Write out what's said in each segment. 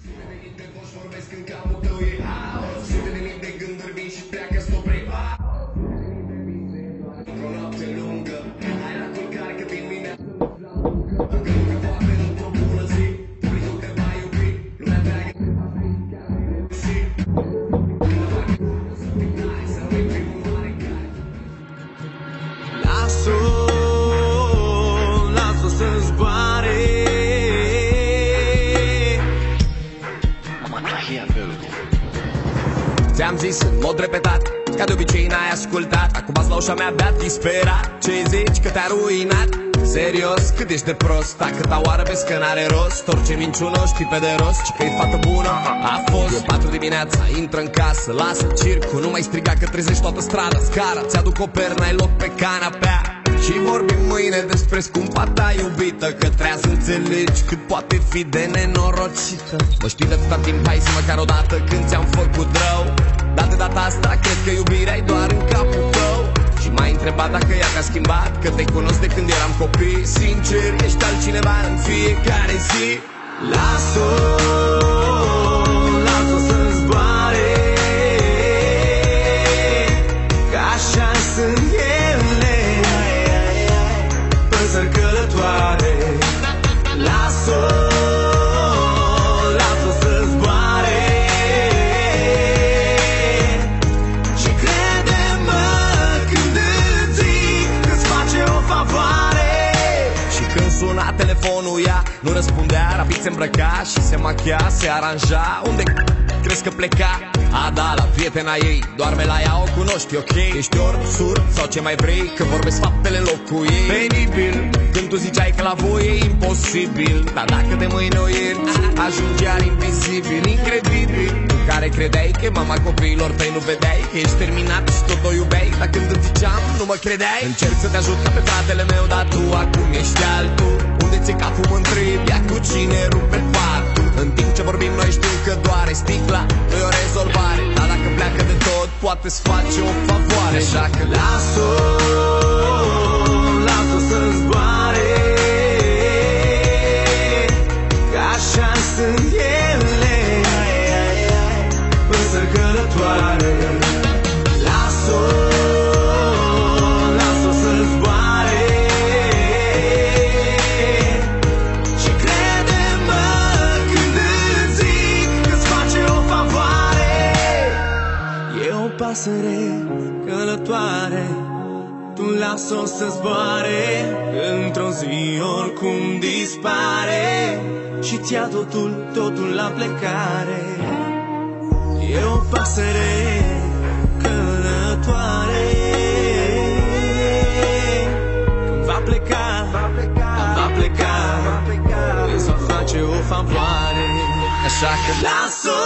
Sute de mii de voci vorbesc în capul tău, e haos. Sute de mii de gânduri vin și pleacă spre într-o noapte lungă. Hai la culcare că vin mine că poate într-o bună zi publicul te va iubi, lumea întreagă și când fac să te dai, să nu-i primul mare cai. Lasă să zboare. Ți-am zis în mod repetat, ca de obicei n-ai ascultat. Acum azi la ușa mea beat, disperat. Ce zici că te-a ruinat? Serios, cât ești de prost? A câta oară vezi că n-are rost? Orice minciună o știi pe de rost. Și că-i fată bună a fost. E 4 dimineața, intră în casă, lasă circul, nu mai striga că trezești toată strada. Scara, ți-aduc o pernă, ai loc pe canapea. Și vorbim mâine despre scumpa ta iubită, că trebuie să înțelegi cât poate fi de nenorocită. Mă știi de atâta timp, hai zi măcar o dată când ți-am făcut rău. Dar de data asta cred că iubirea e doar în capul tău. Și m-ai întrebat dacă ea te-a schimbat, că te cunosc de când eram copii. Sincer, ești altcineva în fiecare zi. Lasă-o, lasă-o să zboare, că așa sunt ele, păsări călătoare. Lasă-o, lasă-o să zboare și crede-mă când îți zic că-ți face o favoare. Și când suna telefonul ea nu răspundea, rapid se îmbrăca și se machia, se aranja. Unde crezi că pleca? A, da, la prietena ei. Doarme la ea, o cunoști, ok? Ești orb, surd sau ce mai vrei, că vorbesc faptele în locul ei. Penibil, când tu ziceai că la voi e imposibil, dar dacă de mâine o ierți, ajungi iar invizibil. Incredibil, în care credeai că e mama copiilor tăi, nu vedeai că ești terminat și tot o iubeai. Dar când îți ziceam, nu mă credeai. Încerc să te ajut ca pe fratele meu, dar tu acum ești altul. Unde ți-e capul mă întrebi, ia cu cine rupe patul. În timp ce vorbim noi știu că doare sticla, nu e o rezolvare. Dar dacă pleacă de tot, poate-ți face o favoare. Așa că lasă-o, lasă-o să zboare, că așa sunt ele, păsări călătoare. Lasă-o, lasă-o să zboare și crede-mă când îți zic că-ți face o favoare. E o pasăre călătoare, tu lasă-o să zboare, într-o zi oricum dispare și ți-a totul la plecare. E o pasăre călătoare, când va pleca, îți va face o favoare. Așa că lasă-o.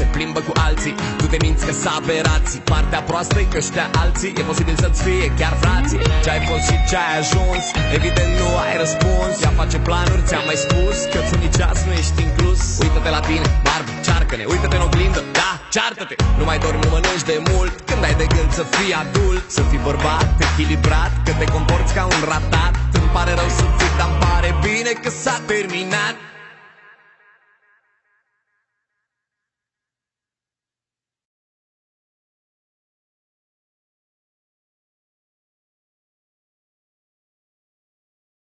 Se plimbă cu alții, tu te minți că s-a aberații. Partea proastă e că ăștia alții e posibil să-ți fie chiar frații. Ce-ai fost și ce-ai ajuns, evident nu ai răspuns. Ea face planuri, ți-am mai spus că ți nici azi nu ești inclus. Uită-te la tine, barbă, cearcă-ne, uită-te în oglindă, da, ceartă-te. Nu mai dormi, nu mănânci de mult, când ai de gând să fii adult. Să fii bărbat, echilibrat, că te comporți ca un ratat. Îmi pare rău să zic, dar îmi pare bine că s-a terminat.